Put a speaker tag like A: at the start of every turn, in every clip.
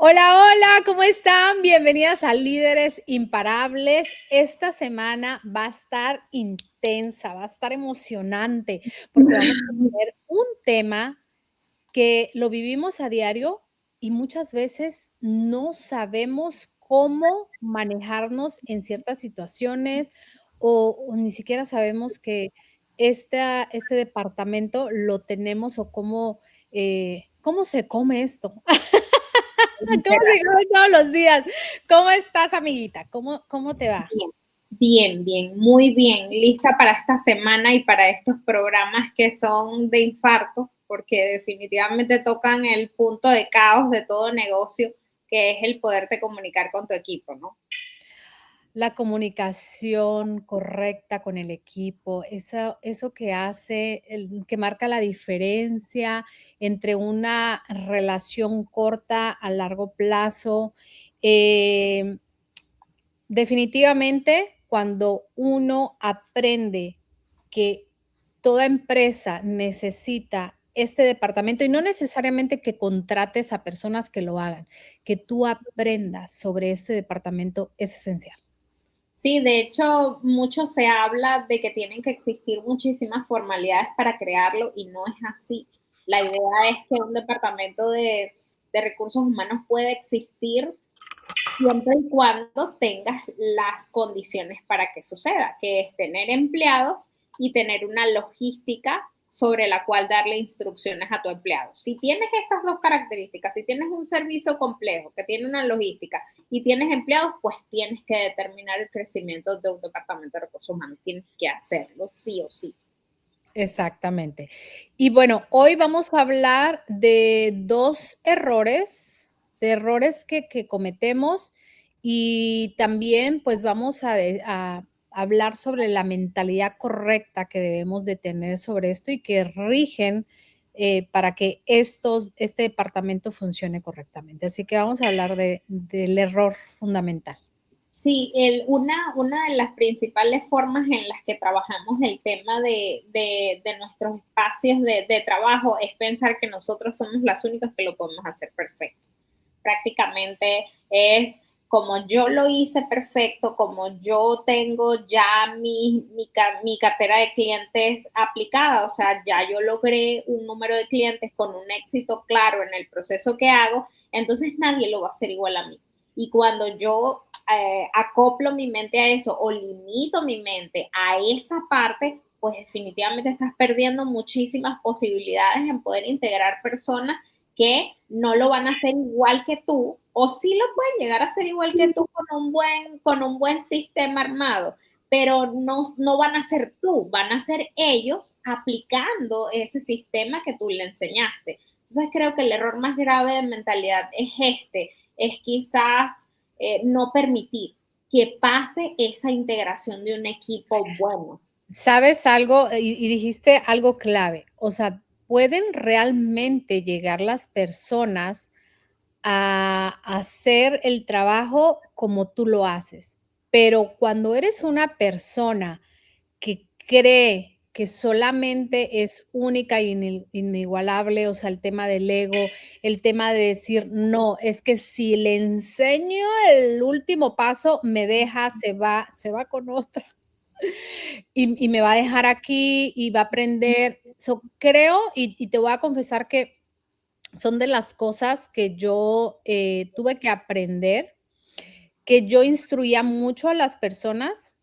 A: Hola, hola, ¿cómo están? Bienvenidas a Líderes Imparables. Esta semana va a estar intensa, va a estar emocionante, porque vamos a tener un tema que lo vivimos a diario y muchas veces no sabemos cómo manejarnos en ciertas situaciones o ni siquiera sabemos que este departamento lo tenemos o cómo se come esto. ¿Cómo se come todos los días? ¿Cómo estás, amiguita? ¿Cómo te va?
B: Bien, bien, bien, muy bien. Lista para esta semana y para estos programas que son de infarto, porque definitivamente tocan el punto de caos de todo negocio, que es el poderte comunicar con tu equipo, ¿no?
A: La comunicación correcta con el equipo, eso que hace, que marca la diferencia entre una relación corta a largo plazo. Em, Definitivamente, cuando uno aprende que toda empresa necesita este departamento, y no necesariamente que contrates a personas que lo hagan, que tú aprendas sobre este departamento es esencial.
B: Sí, de hecho, mucho se habla de que tienen que existir muchísimas formalidades para crearlo y no es así. La idea es que un departamento de recursos humanos puede existir siempre y cuando tengas las condiciones para que suceda, que es tener empleados y tener una logística sobre la cual darle instrucciones a tu empleado. Si tienes esas dos características, si tienes un servicio complejo que tiene una logística y tienes empleados, pues tienes que determinar el crecimiento de un departamento de recursos humanos. Tienes que hacerlo sí o sí.
A: Exactamente. Y bueno, hoy vamos a hablar de 2 errores, de errores que cometemos y también, pues, vamos a hablar sobre la mentalidad correcta que debemos de tener sobre esto y que rigen, para que este departamento funcione correctamente. Así que vamos a hablar del error fundamental.
B: Sí, una de las principales formas en las que trabajamos el tema de nuestros espacios de trabajo es pensar que nosotros somos las únicas que lo podemos hacer perfecto. Prácticamente es como yo lo hice perfecto, como yo tengo ya mi cartera de clientes aplicada, o sea, ya yo logré un número de clientes con un éxito claro en el proceso que hago, entonces nadie lo va a hacer igual a mí. Y cuando yo acoplo mi mente a eso o limito mi mente a esa parte, pues definitivamente estás perdiendo muchísimas posibilidades en poder integrar personas que no lo van a hacer igual que tú, o sí lo pueden llegar a hacer igual que tú con un buen sistema armado, pero no van a ser tú, van a ser ellos aplicando ese sistema que tú le enseñaste. Entonces creo que el error más grave de mentalidad es es quizás no permitir que pase esa integración de un equipo bueno.
A: ¿Sabes algo? Y dijiste algo clave, o sea, ¿pueden realmente llegar las personas a hacer el trabajo como tú lo haces? Pero cuando eres una persona que cree que solamente es única y inigualable, o sea, el tema del ego, el tema de decir: "No, es que si le enseño el último paso, me deja, se va con otra". Y me va a dejar aquí y va a aprender. Creo, y te voy a confesar que son de las cosas que yo, tuve que aprender, que yo instruía mucho a las personas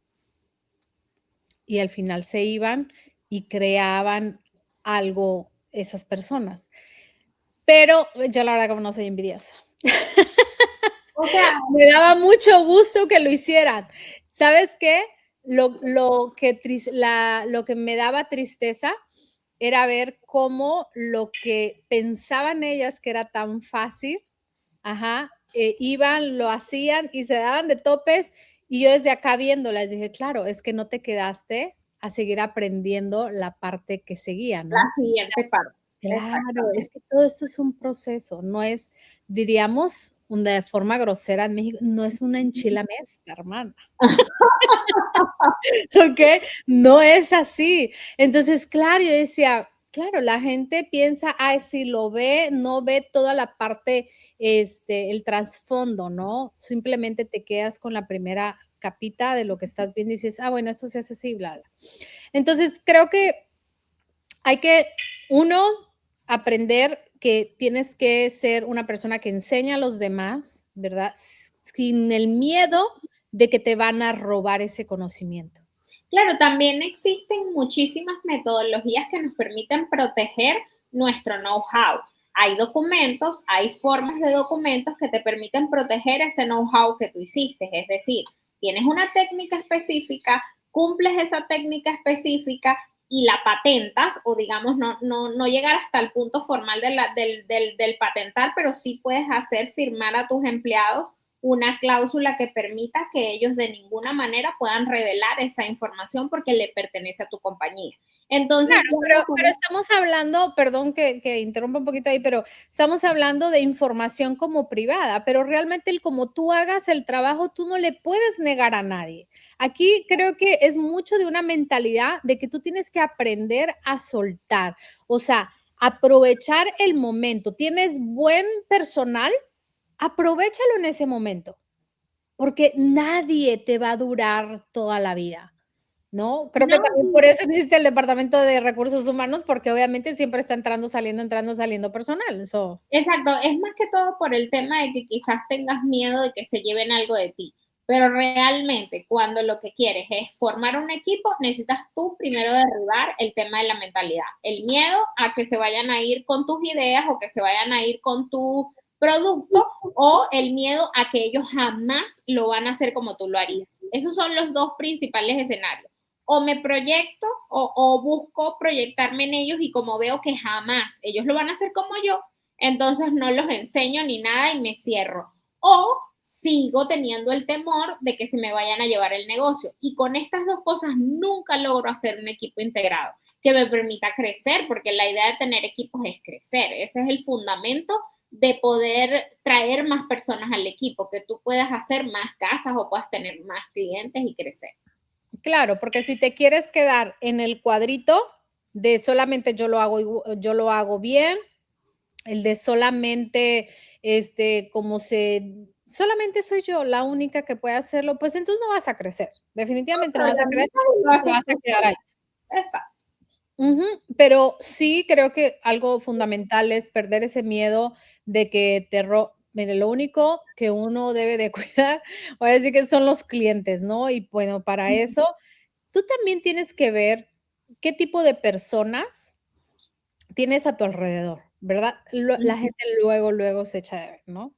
A: y al final se iban y creaban algo esas personas. Pero yo la verdad como no soy envidiosa.
B: O sea,
A: Me daba mucho gusto que lo hicieran. ¿Sabes qué? Lo que me daba tristeza era ver cómo lo que pensaban ellas que era tan fácil, ajá, iban, lo hacían y se daban de topes, y yo desde acá viéndolas dije: "Claro, es que no te quedaste a seguir aprendiendo la parte que seguía",
B: la
A: ¿no?
B: siguiente parte.
A: Claro, es
B: Exactamente.
A: que todo esto es un proceso, no es, diríamos de forma grosera en México, no es una enchilamesta, hermana, ¿okey? No es así. Entonces, claro, yo decía: Claro, la gente piensa, ay, si lo ve, no ve toda la parte, el trasfondo, ¿no? Simplemente te quedas con la primera capita de lo que estás viendo y dices, ah, bueno, esto se hace así, bla, bla. Entonces, creo que hay que, uno, aprender que tienes que ser una persona que enseña a los demás, ¿verdad? Sin el miedo de que te van a robar ese conocimiento.
B: Claro, también existen muchísimas metodologías que nos permiten proteger nuestro know-how. Hay documentos, hay formas de documentos que te permiten proteger ese know-how que tú hiciste. Es decir, tienes una técnica específica, cumples esa técnica específica y la patentas, o digamos, no llegar hasta el punto formal del patentar, pero sí puedes hacer firmar a tus empleados una cláusula que permita que ellos de ninguna manera puedan revelar esa información porque le pertenece a tu compañía. Entonces,
A: Claro, pero estamos hablando, perdón que interrumpa un poquito ahí, pero estamos hablando de información como privada, pero realmente el como tú hagas el trabajo, tú no le puedes negar a nadie. Aquí creo que es mucho de una mentalidad de que tú tienes que aprender a soltar, o sea, aprovechar el momento. ¿Tienes buen personal? Aprovéchalo en ese momento, porque nadie te va a durar toda la vida. ¿No? Creo que
B: no,
A: también por eso existe el departamento de recursos humanos, porque obviamente siempre está entrando, saliendo personal, eso.
B: exacto, es más que todo por el tema de que quizás tengas miedo de que se lleven algo de ti, pero realmente cuando lo que quieres es formar un equipo, necesitas tú primero derribar el tema de la mentalidad, el miedo a que se vayan a ir con tus ideas o que se vayan a ir con tu producto o el miedo a que ellos jamás lo van a hacer como tú lo harías. Esos son los dos principales escenarios. O me proyecto o busco proyectarme en ellos y como veo que jamás ellos lo van a hacer como yo, entonces no los enseño ni nada y me cierro. O sigo teniendo el temor de que se me vayan a llevar el negocio. Y con estas dos cosas nunca logro hacer un equipo integrado que me permita crecer, porque la idea de tener equipos es crecer. Ese es el fundamento de poder traer más personas al equipo, que tú puedas hacer más casas o puedas tener más clientes y crecer.
A: Claro, porque si te quieres quedar en el cuadrito de solamente yo lo hago bien, el de solamente, como se solamente soy yo la única que puede hacerlo, pues entonces no vas a crecer, definitivamente no vas a crecer
B: Lo
A: y te
B: haces
A: vas a
B: tú
A: quedar
B: solo.
A: ahí.
B: Exacto.
A: Ujú, pero sí creo que algo fundamental es perder ese miedo de que mire, lo único que uno debe de cuidar, ahora sí que son los clientes, ¿no? Y bueno, para eso, tú también tienes que ver qué tipo de personas tienes a tu alrededor, ¿verdad? La gente luego se echa de ver, ¿no?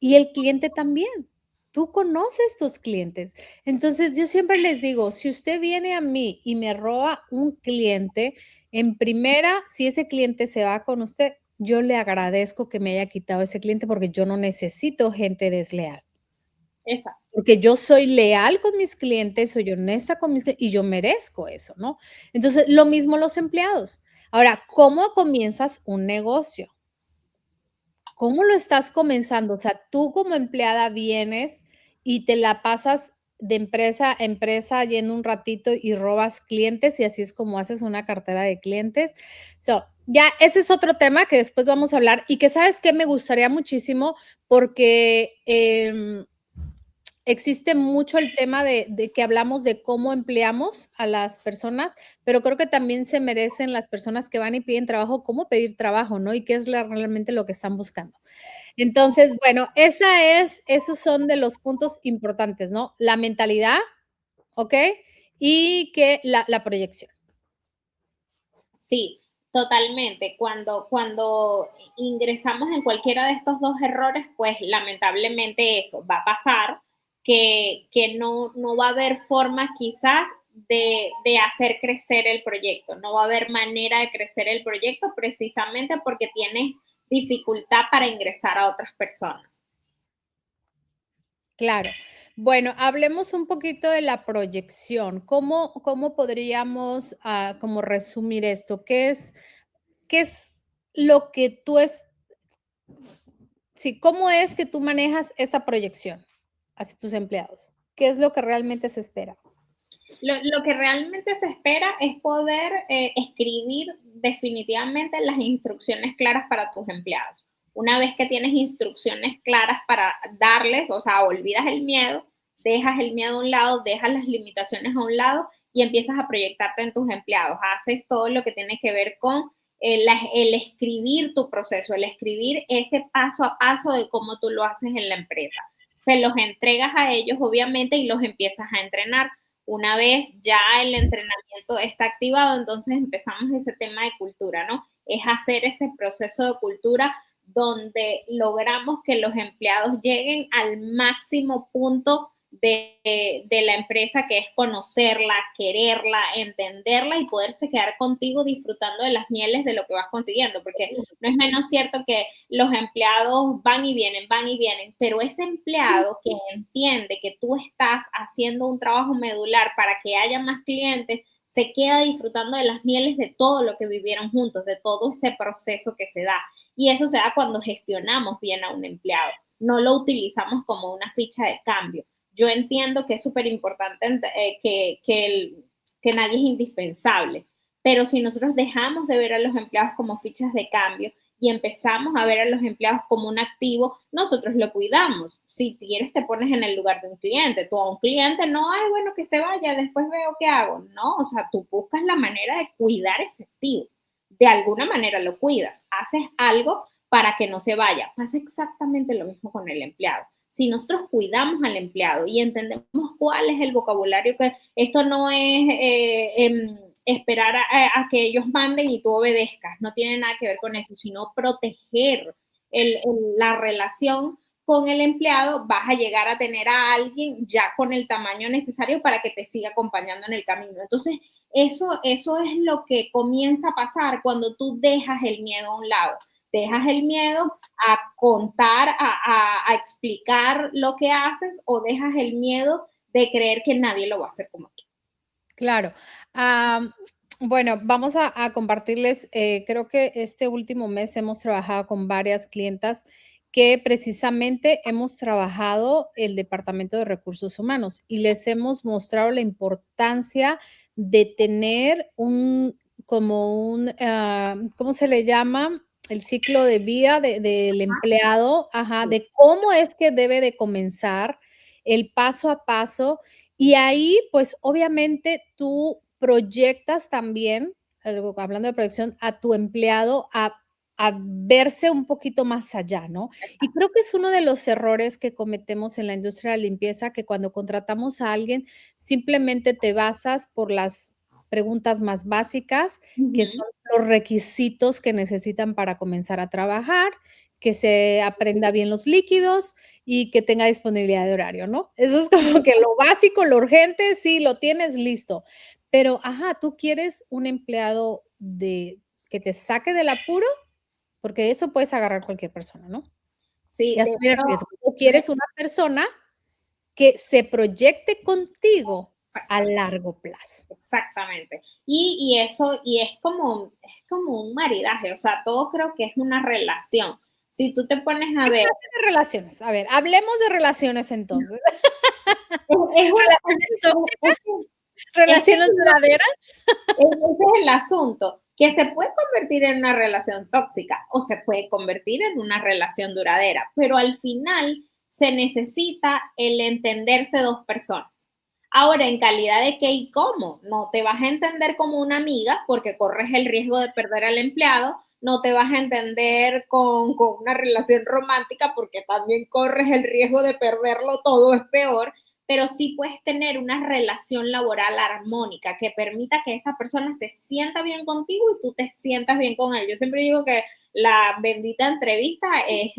A: Y el cliente también. Tú conoces tus clientes. Entonces, yo siempre les digo, si usted viene a mí y me roba un cliente, en primera, si ese cliente se va con usted, yo le agradezco que me haya quitado ese cliente porque yo no necesito gente desleal.
B: Exacto.
A: Porque yo soy leal con mis clientes, soy honesta con mis clientes y yo merezco eso, ¿no? Entonces, lo mismo los empleados. Ahora, ¿cómo comienzas un negocio? ¿Cómo lo estás comenzando? O sea, tú como empleada vienes y te la pasas de empresa a empresa yendo un ratito y robas clientes y así es como haces una cartera de clientes. So, ya ese es otro tema que después vamos a hablar y que sabes que me gustaría muchísimo porque existe mucho el tema de que hablamos de cómo empleamos a las personas, pero creo que también se merecen las personas que van y piden trabajo, cómo pedir trabajo, ¿no? Y qué es realmente lo que están buscando. Entonces, bueno, esos son de los puntos importantes, ¿no? La mentalidad, ¿ok? Y que la proyección.
B: Sí, totalmente. Cuando ingresamos en cualquiera de estos dos errores, pues lamentablemente eso va a pasar, que no va a haber forma quizás de hacer crecer el proyecto, no va a haber manera de crecer el proyecto precisamente porque tienes dificultad para ingresar a otras personas.
A: Claro. Bueno, hablemos un poquito de la proyección. ¿Cómo podríamos, como resumir esto? ¿Qué es lo que tú es sí, cómo es que tú manejas esa proyección hacia tus empleados? ¿Qué es lo que realmente se espera?
B: Lo que realmente se espera es poder escribir definitivamente las instrucciones claras para tus empleados. Una vez que tienes instrucciones claras para darles, o sea, olvidas el miedo, dejas el miedo a un lado, dejas las limitaciones a un lado y empiezas a proyectarte en tus empleados. Haces todo lo que tiene que ver con el escribir tu proceso, el escribir ese paso a paso de cómo tú lo haces en la empresa. Se los entregas a ellos, obviamente, y los empiezas a entrenar. Una vez ya el entrenamiento está activado, entonces empezamos ese tema de cultura, ¿no? Es hacer ese proceso de cultura donde logramos que los empleados lleguen al máximo punto de la empresa, que es conocerla, quererla, entenderla y poderse quedar contigo disfrutando de las mieles de lo que vas consiguiendo, porque no es menos cierto que los empleados van y vienen, pero ese empleado que entiende que tú estás haciendo un trabajo medular para que haya más clientes, se queda disfrutando de las mieles de todo lo que vivieron juntos, de todo ese proceso que se da. Y eso se da cuando gestionamos bien a un empleado. No lo utilizamos como una ficha de cambio. Yo entiendo que es súper importante que nadie es indispensable, pero si nosotros dejamos de ver a los empleados como fichas de cambio y empezamos a ver a los empleados como un activo, nosotros lo cuidamos. Si quieres, te pones en el lugar de un cliente. Tú a un cliente no, ay, bueno, que se vaya, después veo qué hago. No, o sea, tú buscas la manera de cuidar ese activo. De alguna manera lo cuidas, haces algo para que no se vaya. Pasa exactamente lo mismo con el empleado. Si nosotros cuidamos al empleado y entendemos cuál es el vocabulario, que esto no es esperar a que ellos manden y tú obedezcas, no tiene nada que ver con eso, sino proteger la relación con el empleado, vas a llegar a tener a alguien ya con el tamaño necesario para que te siga acompañando en el camino. Entonces, eso es lo que comienza a pasar cuando tú dejas el miedo a un lado. Dejas el miedo a contar, a explicar lo que haces, o dejas el miedo de creer que nadie lo va a hacer como tú.
A: Claro. Bueno, vamos a compartirles, creo que este último mes hemos trabajado con varias clientas que precisamente hemos trabajado el departamento de recursos humanos y les hemos mostrado la importancia de tener como un, ¿cómo se le llama? El ciclo de vida del empleado, ajá, de cómo es que debe de comenzar el paso a paso y ahí, pues, obviamente, tú proyectas también, hablando de proyección, a tu empleado a verse un poquito más allá, ¿no? Y creo que es uno de los errores que cometemos en la industria de la limpieza, que cuando contratamos a alguien, simplemente te basas por las preguntas más básicas, que son los requisitos que necesitan para comenzar a trabajar, que se aprenda bien los líquidos, y que tenga disponibilidad de horario, ¿no? Eso es como que lo básico, lo urgente, sí, lo tienes, listo. Pero, ajá, tú quieres un empleado que te saque del apuro, porque eso puedes agarrar cualquier persona, ¿no?
B: Sí,
A: Ya
B: de
A: estuviera el
B: hecho,
A: riesgo. Tú quieres una persona que se proyecte contigo a largo plazo.
B: exactamente. Y eso, y es como un maridaje, o sea, todo creo que es una relación. Si tú te pones a
A: ¿Qué
B: ver,
A: clase de relaciones? A ver, hablemos de relaciones entonces.
B: es
A: ¿Relaciones
B: es
A: tóxicas?
B: es que
A: ¿Relaciones duraderas?
B: ese es el asunto, que se puede convertir en una relación tóxica o se puede convertir en una relación duradera, pero al final se necesita el entenderse dos personas. Ahora, en calidad de qué y cómo, no te vas a entender como una amiga porque corres el riesgo de perder al empleado, no te vas a entender con una relación romántica porque también corres el riesgo de perderlo todo, es peor, pero sí puedes tener una relación laboral armónica que permita que esa persona se sienta bien contigo y tú te sientas bien con él. Yo siempre digo que la bendita entrevista es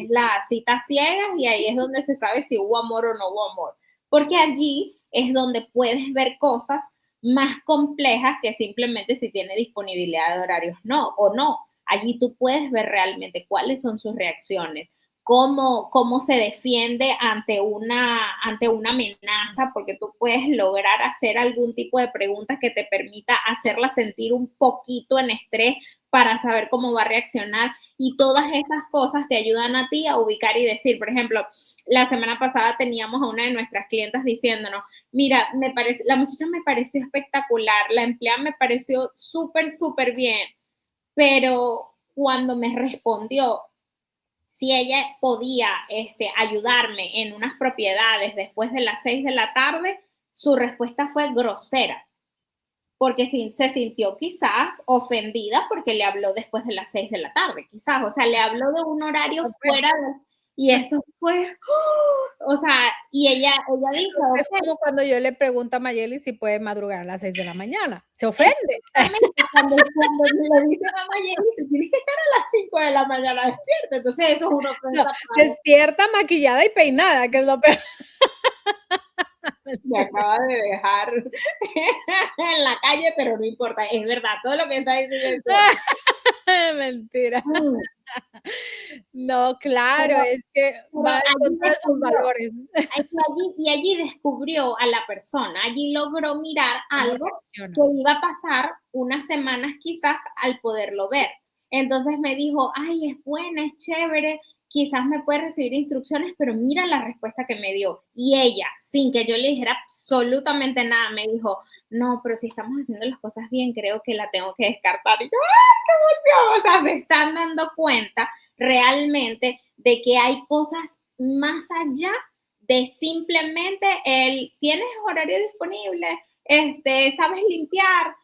B: la cita ciegas y ahí es donde se sabe si hubo amor o no hubo amor, porque allí es donde puedes ver cosas más complejas que simplemente si tiene disponibilidad de horarios no o no. Allí tú puedes ver realmente cuáles son sus reacciones, cómo se defiende ante una amenaza, porque tú puedes lograr hacer algún tipo de preguntas que te permita hacerla sentir un poquito en estrés para saber cómo va a reaccionar y todas esas cosas te ayudan a ti a ubicar y decir, por ejemplo, la semana pasada teníamos a una de nuestras clientas diciéndonos, mira, la muchacha me pareció espectacular, la empleada me pareció súper, súper bien, pero cuando me respondió si ella podía ayudarme en unas propiedades después de las 6 de la tarde, su respuesta fue grosera, porque se sintió quizás ofendida porque le habló después de las 6 de la tarde, quizás, o sea, le habló de un horario fuera de, y eso fue, o sea, y ella dice,
A: Es
B: ok,
A: como cuando yo le pregunto a Mayeli si puede madrugar a las 6 de la mañana. Se ofende.
B: exactamente, cuando le dicen a Mayeli, tú tienes que estar a las 5 de la mañana despierta, entonces eso es una
A: No,
B: ofensa para uno.
A: despierta, maquillada y peinada, que es lo peor.
B: Me acaba de dejar en la calle, pero no importa, es verdad, todo lo que está diciendo es cierto.
A: Mentira.
B: Mm,
A: No, claro,
B: pero,
A: es que
B: pero
A: va en
B: allí
A: contra de sus
B: descubrió,
A: valores.
B: y allí descubrió a la persona, allí logró mirar
A: ¿Cómo
B: algo que
A: reacciona?
B: iba a pasar unas semanas quizás al poderlo ver. Entonces me dijo, ay, es buena, es chévere, quizás me puede recibir instrucciones, pero mira la respuesta que me dio. Y ella, sin que yo le dijera absolutamente nada, me dijo, no, pero si estamos haciendo las cosas bien, creo que la tengo que descartar. Y yo, ¡ay, qué emoción! O sea, se están dando cuenta realmente de que hay cosas más allá de simplemente el, tienes horario disponible, sabes limpiar,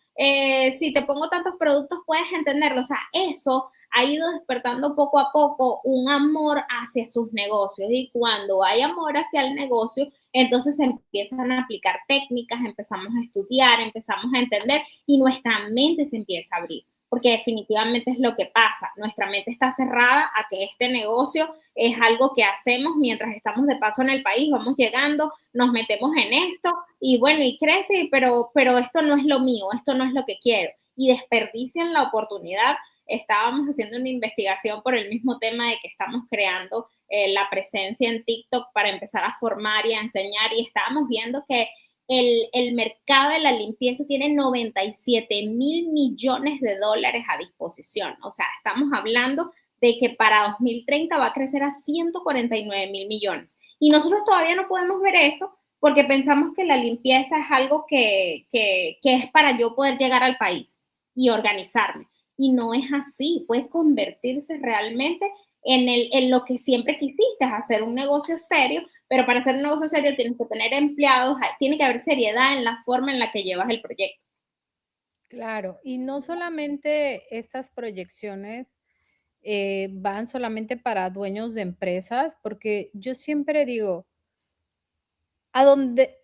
B: si te pongo tantos productos puedes entenderlo, o sea, eso ha ido despertando poco a poco un amor hacia sus negocios y cuando hay amor hacia el negocio, entonces se empiezan a aplicar técnicas, empezamos a estudiar, empezamos a entender y nuestra mente se empieza a abrir porque definitivamente es lo que pasa. Nuestra mente está cerrada a que este negocio es algo que hacemos mientras estamos de paso en el país, vamos llegando, nos metemos en esto y bueno, y crece, pero esto no es lo mío, esto no es lo que quiero. Y desperdician la oportunidad. Estábamos haciendo una investigación por el mismo tema de que estamos creando la presencia en TikTok para empezar a formar y a enseñar y estábamos viendo que el mercado de la limpieza tiene 97.000 millones de dólares a disposición. O sea, estamos hablando de que para 2030 va a crecer a 149.000 millones. Y nosotros todavía no podemos ver eso porque pensamos que la limpieza es algo que es para yo poder llegar al país y organizarme. Y no es así, puede convertirse realmente en lo que siempre quisiste, hacer un negocio serio, pero para hacer un negocio serio tienes que tener empleados, tiene que haber seriedad en la forma en la que llevas el proyecto.
A: Claro, y no solamente estas proyecciones van solamente para dueños de empresas, porque yo siempre digo, a donde,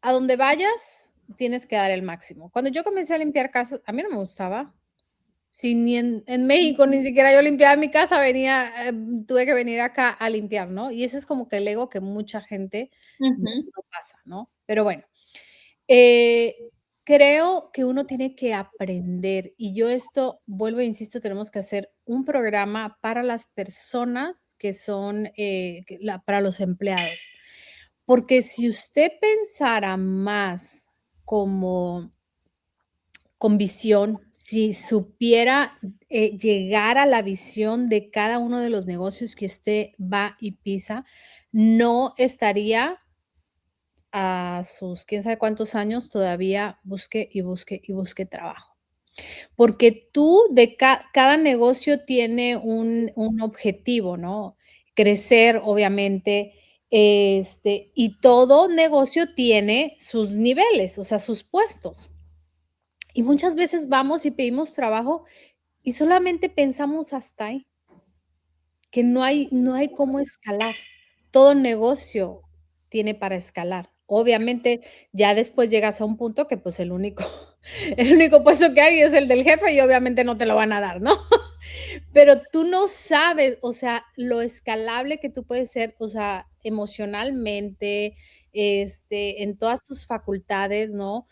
A: a donde vayas, tienes que dar el máximo. Cuando yo comencé a limpiar casas, a mí no me gustaba. Si ni en México ni siquiera yo limpiaba mi casa, venía, tuve que venir acá a limpiar, ¿no? Y ese es como que el ego que mucha gente
B: Ujú.
A: no pasa, ¿no? Pero bueno, eh, creo que uno tiene que aprender, y yo esto, vuelvo e insisto, tenemos que hacer un programa para las personas que son, para los empleados. Porque si usted pensara más como con visión, si supiera llegar a la visión de cada uno de los negocios que usted va y pisa, no estaría a sus quién sabe cuántos años todavía busque y busque y busque trabajo. Porque tú de cada negocio tiene un objetivo, ¿no? Crecer, obviamente, y todo negocio tiene sus niveles, o sea, sus puestos. Y muchas veces vamos y pedimos trabajo y solamente pensamos hasta ahí, que no hay cómo escalar. Todo negocio tiene para escalar. Obviamente, ya después llegas a un punto que, pues, el único el único puesto que hay es el del jefe y obviamente no te lo van a dar, ¿no? Pero tú no sabes, o sea, lo escalable que tú puedes ser, o sea, emocionalmente, en todas tus facultades, ¿no?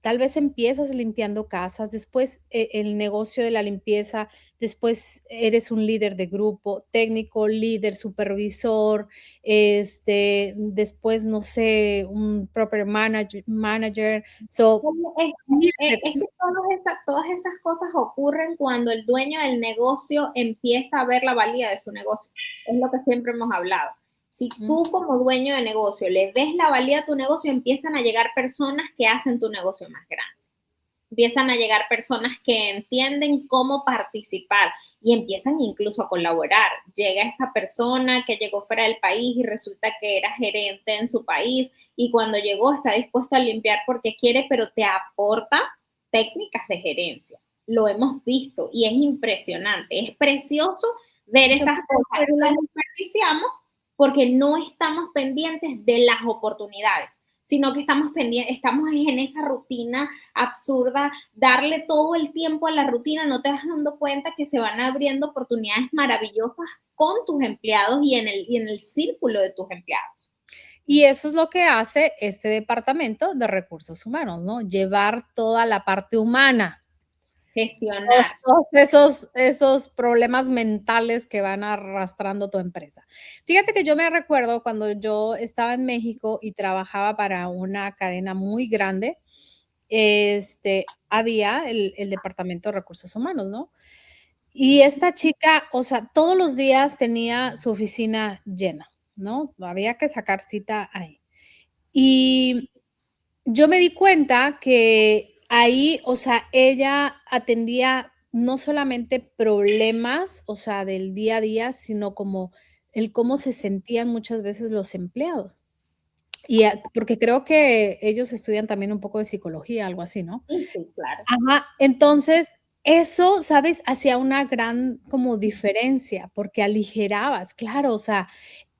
A: tal vez empiezas limpiando casas, después el negocio de la limpieza, después eres un líder de grupo, técnico, líder, supervisor, después, no sé, un proper manager. So, miles de
B: Es que
A: cosas.
B: todas esas cosas ocurren cuando el dueño del negocio empieza a ver la valía de su negocio. Es lo que siempre hemos hablado. Si tú como dueño de negocio le ves la valía a tu negocio, empiezan a llegar personas que hacen tu negocio más grande. Empiezan a llegar personas que entienden cómo participar y empiezan incluso a colaborar. Llega esa persona que llegó fuera del país y resulta que era gerente en su país y cuando llegó está dispuesto a limpiar porque quiere, pero te aporta técnicas de gerencia. Lo hemos visto y es impresionante. Es precioso ver esas cosas y las desperdiciamos porque no estamos pendientes de las oportunidades, sino que estamos en esa rutina absurda, darle todo el tiempo a la rutina, no te vas dando cuenta que se van abriendo oportunidades maravillosas con tus empleados y en el círculo de tus empleados.
A: Y eso es lo que hace este departamento de recursos humanos, ¿no? Llevar toda la parte humana.
B: Gestionar.
A: Todos esos problemas mentales que van arrastrando tu empresa. Fíjate que yo me recuerdo cuando yo estaba en México y trabajaba para una cadena muy grande, había el departamento de recursos humanos, ¿no? Y esta chica, o sea, todos los días tenía su oficina llena, ¿no? Había que sacar cita ahí. Y yo me di cuenta que ahí, o sea, ella atendía no solamente problemas, o sea, del día a día, sino como el cómo se sentían muchas veces los empleados. Y porque creo que ellos estudian también un poco de psicología, algo así, ¿no?
B: Sí, sí, claro.
A: Ajá, entonces eso, ¿sabes? Hacía una gran como diferencia, porque aligerabas, claro, o sea,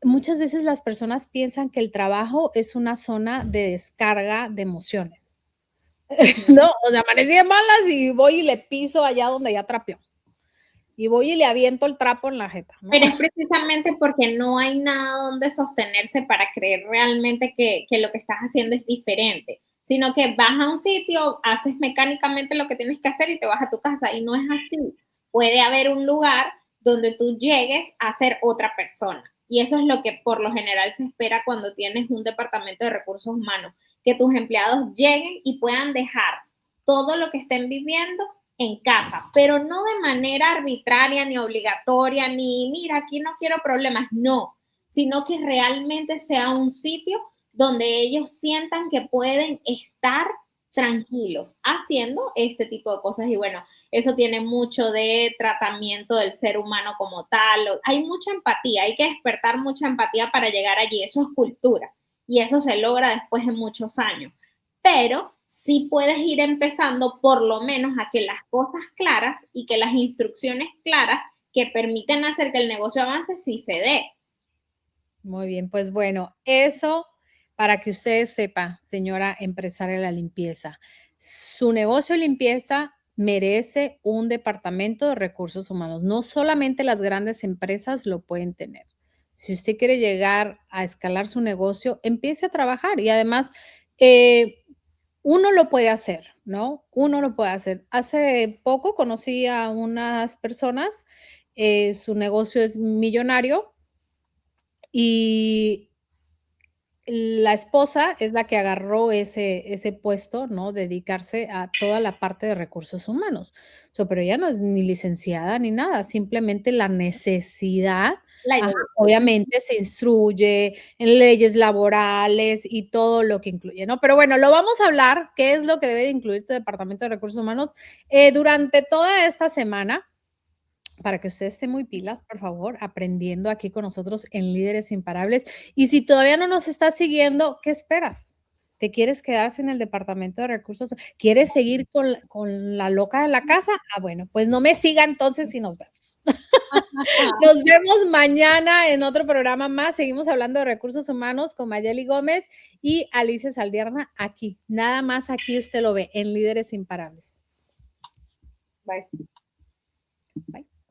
A: muchas veces las personas piensan que el trabajo es una zona de descarga de emociones.
B: Ujú.
A: No, o sea, amanecí de malas y voy y le piso allá donde ya trapeó. Y voy y le aviento el trapo en la jeta, ¿no?
B: Pero es precisamente porque no hay nada donde sostenerse para creer realmente que lo que estás haciendo es diferente, sino que vas a un sitio, haces mecánicamente lo que tienes que hacer y te vas a tu casa. Y no es así. Puede haber un lugar donde tú llegues a ser otra persona. Y eso es lo que por lo general se espera cuando tienes un departamento de recursos humanos, que tus empleados lleguen y puedan dejar todo lo que estén viviendo en casa, pero no de manera arbitraria ni obligatoria, ni mira, aquí no quiero problemas, no, sino que realmente sea un sitio donde ellos sientan que pueden estar tranquilos haciendo este tipo de cosas. Y bueno, eso tiene mucho de tratamiento del ser humano como tal. Hay mucha empatía, hay que despertar mucha empatía para llegar allí. Eso es cultura y eso se logra después de muchos años. Pero sí puedes ir empezando por lo menos a que las cosas claras y que las instrucciones claras que permiten hacer que el negocio avance sí se dé.
A: Muy bien, pues bueno, eso para que usted sepa, señora empresaria de la limpieza, su negocio de limpieza merece un departamento de recursos humanos. No solamente las grandes empresas lo pueden tener. Si usted quiere llegar a escalar su negocio, empiece a trabajar y además uno lo puede hacer, ¿no? Uno lo puede hacer. Hace poco conocí a unas personas, su negocio es millonario y la esposa es la que agarró ese puesto, ¿no? Dedicarse a toda la parte de recursos humanos. Pero ella no es ni licenciada ni nada, simplemente la necesidad,
B: La
A: ajá,
B: llevo.
A: obviamente se instruye en leyes laborales y todo lo que incluye, ¿no? Pero bueno, lo vamos a hablar, qué es lo que debe de incluir tu departamento de recursos humanos, durante toda esta semana. Para que usted esté muy pilas, por favor, aprendiendo aquí con nosotros en Líderes Imparables. Y si todavía no nos estás siguiendo, ¿qué esperas? ¿Te quieres quedar sin el departamento de recursos? ¿Quieres seguir con la loca de la casa? Ah, bueno, pues no me siga entonces y nos vemos. Nos vemos mañana en otro programa más. Seguimos hablando de recursos humanos con Mayeli Gómez y Alicia Saldierna aquí. Nada más aquí usted lo ve en Líderes Imparables.
B: Bye.
A: Bye.